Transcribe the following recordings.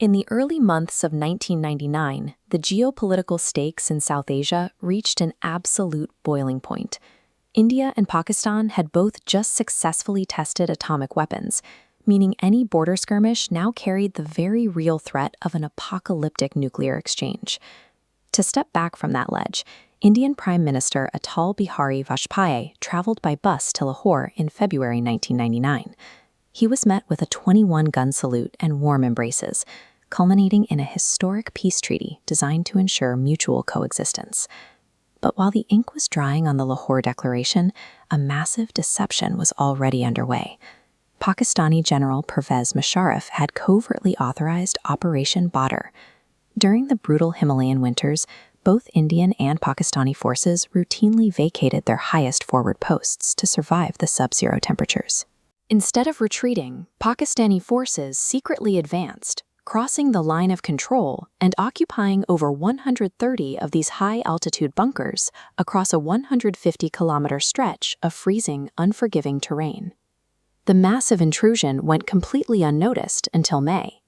In the early months of 1999, the geopolitical stakes in South Asia reached an absolute boiling point. India and Pakistan had both just successfully tested atomic weapons, meaning any border skirmish now carried the very real threat of an apocalyptic nuclear exchange. To step back from that ledge, Indian Prime Minister Atal Bihari Vajpayee traveled by bus to Lahore in February 1999. He was met with a 21-gun salute and warm embraces, culminating in a historic peace treaty designed to ensure mutual coexistence. But while the ink was drying on the Lahore Declaration, a massive deception was already underway. Pakistani General Pervez Musharraf had covertly authorized Operation Badr. During the brutal Himalayan winters, both Indian and Pakistani forces routinely vacated their highest forward posts to survive the sub-zero temperatures. Instead of retreating, Pakistani forces secretly advanced, crossing the line of control and occupying over 130 of these high-altitude bunkers across a 150-kilometer stretch of freezing, unforgiving terrain. The massive intrusion went completely unnoticed until May.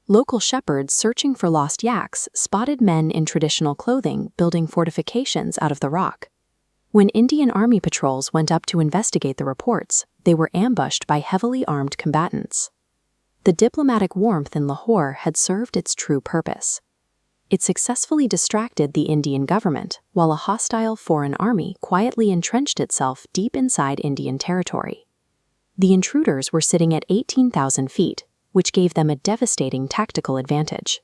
Local shepherds searching for lost yaks spotted men in traditional clothing building fortifications out of the rock. When Indian Army patrols went up to investigate the reports, they were ambushed by heavily armed combatants. The diplomatic warmth in Lahore had served its true purpose. It successfully distracted the Indian government, while a hostile foreign army quietly entrenched itself deep inside Indian territory. The intruders were sitting at 18,000 feet, which gave them a devastating tactical advantage.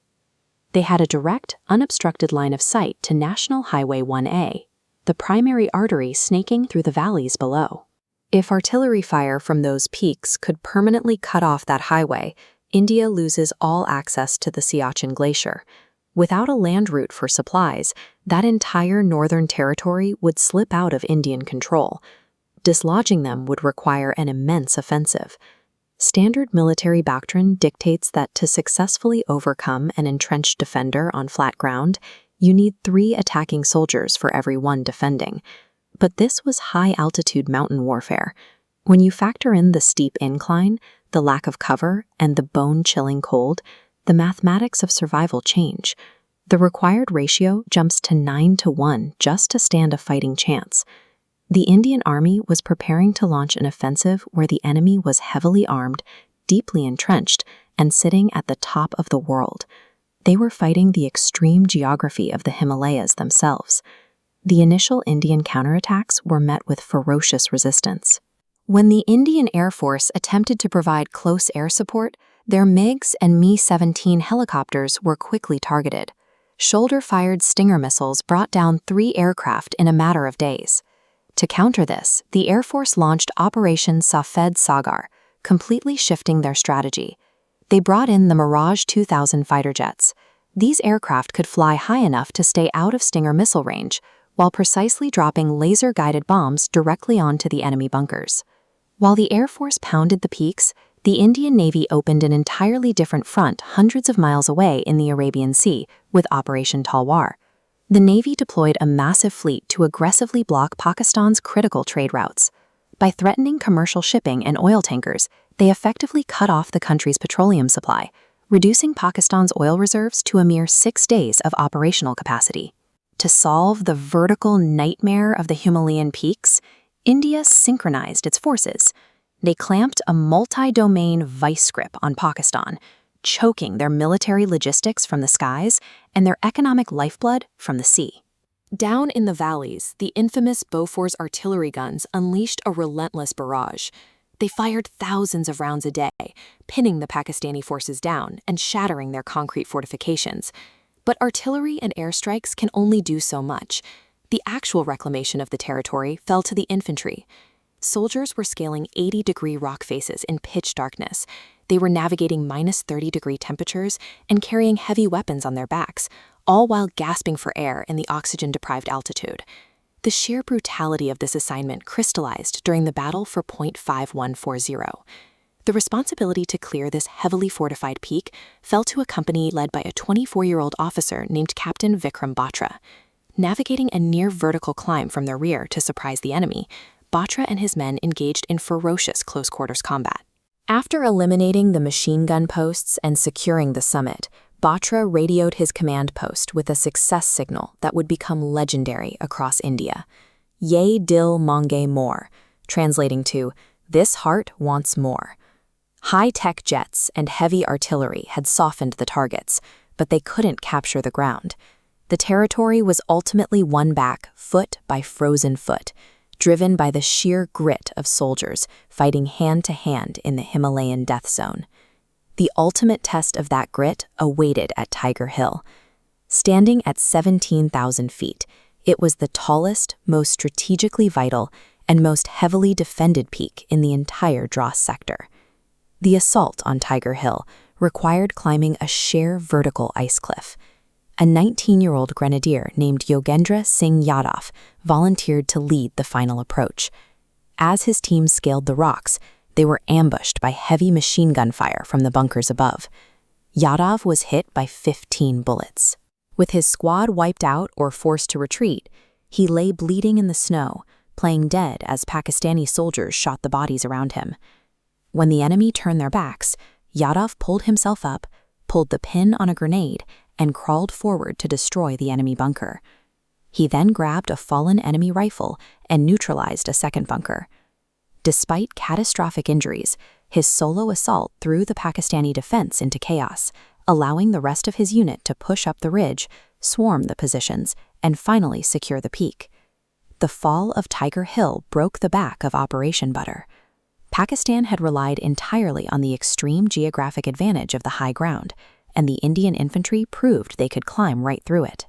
They had a direct, unobstructed line of sight to National Highway 1A, the primary artery snaking through the valleys below. If artillery fire from those peaks could permanently cut off that highway, India loses all access to the Siachen Glacier. Without a land route for supplies, that entire northern territory would slip out of Indian control. Dislodging them would require an immense offensive. Standard military doctrine dictates that to successfully overcome an entrenched defender on flat ground, you need 3 attacking soldiers for every 1 defending. But this was high-altitude mountain warfare. When you factor in the steep incline, the lack of cover, and the bone-chilling cold, the mathematics of survival change. The required ratio jumps to 9-to-1 just to stand a fighting chance. The Indian Army was preparing to launch an offensive where the enemy was heavily armed, deeply entrenched, and sitting at the top of the world. They were fighting the extreme geography of the Himalayas themselves. The initial Indian counterattacks were met with ferocious resistance. When the Indian Air Force attempted to provide close air support, their MiGs and Mi-17 helicopters were quickly targeted. Shoulder-fired Stinger missiles brought down 3 aircraft in a matter of days. To counter this, the Air Force launched Operation Safed Sagar, completely shifting their strategy. They brought in the Mirage 2000 fighter jets. These aircraft could fly high enough to stay out of Stinger missile range, while precisely dropping laser-guided bombs directly onto the enemy bunkers. While the Air Force pounded the peaks, the Indian Navy opened an entirely different front hundreds of miles away in the Arabian Sea with Operation Talwar. The Navy deployed a massive fleet to aggressively block Pakistan's critical trade routes. By threatening commercial shipping and oil tankers, they effectively cut off the country's petroleum supply, reducing Pakistan's oil reserves to a mere 6 days of operational capacity. To solve the vertical nightmare of the Himalayan peaks, India synchronized its forces. They clamped a multi-domain vice grip on Pakistan, choking their military logistics from the skies and their economic lifeblood from the sea. Down in the valleys, the infamous Bofors artillery guns unleashed a relentless barrage. They fired thousands of rounds a day, pinning the Pakistani forces down and shattering their concrete fortifications. But artillery and airstrikes can only do so much. The actual reclamation of the territory fell to the infantry. Soldiers were scaling 80-degree rock faces in pitch darkness. They were navigating -30-degree temperatures and carrying heavy weapons on their backs, all while gasping for air in the oxygen-deprived altitude. The sheer brutality of this assignment crystallized during the battle for Point 5140. The responsibility to clear this heavily fortified peak fell to a company led by a 24-year-old officer named Captain Vikram Batra. Navigating a near-vertical climb from their rear to surprise the enemy, Batra and his men engaged in ferocious close-quarters combat. After eliminating the machine gun posts and securing the summit, Batra radioed his command post with a success signal that would become legendary across India. Ye dil mange more, translating to, "This heart wants more." High-tech jets and heavy artillery had softened the targets, but they couldn't capture the ground. The territory was ultimately won back foot by frozen foot, driven by the sheer grit of soldiers fighting hand-to-hand in the Himalayan death zone. The ultimate test of that grit awaited at Tigerhill. Standing at 17,000 feet, it was the tallest, most strategically vital, and most heavily defended peak in the entire Dras sector. The assault on Tigerhill required climbing a sheer vertical ice cliff. A 19-year-old grenadier named Yogendra Singh Yadav volunteered to lead the final approach. As his team scaled the rocks, they were ambushed by heavy machine gun fire from the bunkers above. Yadav was hit by 15 bullets. With his squad wiped out or forced to retreat, he lay bleeding in the snow, playing dead as Pakistani soldiers shot the bodies around him. When the enemy turned their backs, Yadav pulled himself up, pulled the pin on a grenade, and crawled forward to destroy the enemy bunker. He then grabbed a fallen enemy rifle and neutralized a second bunker. Despite catastrophic injuries, his solo assault threw the Pakistani defense into chaos, allowing the rest of his unit to push up the ridge, swarm the positions, and finally secure the peak. The fall of Tigerhill broke the back of Operation Butter. Pakistan had relied entirely on the extreme geographic advantage of the high ground, and the Indian infantry proved they could climb right through it.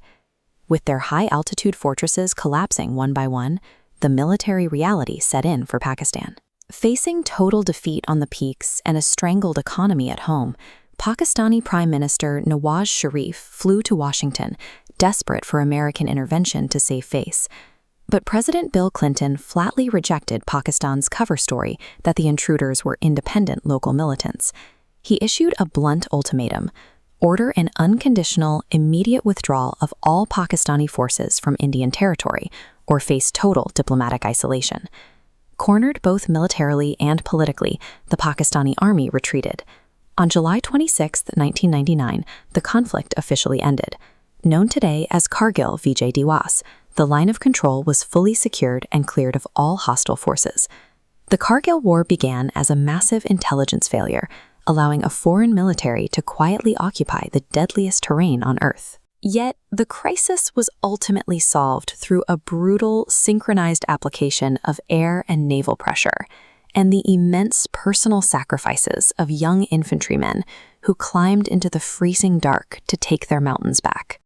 With their high-altitude fortresses collapsing one by one, the military reality set in for Pakistan. Facing total defeat on the peaks and a strangled economy at home, Pakistani Prime Minister Nawaz Sharif flew to Washington, desperate for American intervention to save face. But President Bill Clinton flatly rejected Pakistan's cover story that the intruders were independent local militants. He issued a blunt ultimatum: order an unconditional, immediate withdrawal of all Pakistani forces from Indian territory, or face total diplomatic isolation. Cornered both militarily and politically, the Pakistani army retreated. On July 26, 1999, the conflict officially ended. Known today as Kargil Vijay Diwas, the line of control was fully secured and cleared of all hostile forces. The Kargil War began as a massive intelligence failure, allowing a foreign military to quietly occupy the deadliest terrain on Earth. Yet, the crisis was ultimately solved through a brutal, synchronized application of air and naval pressure, and the immense personal sacrifices of young infantrymen who climbed into the freezing dark to take their mountains back.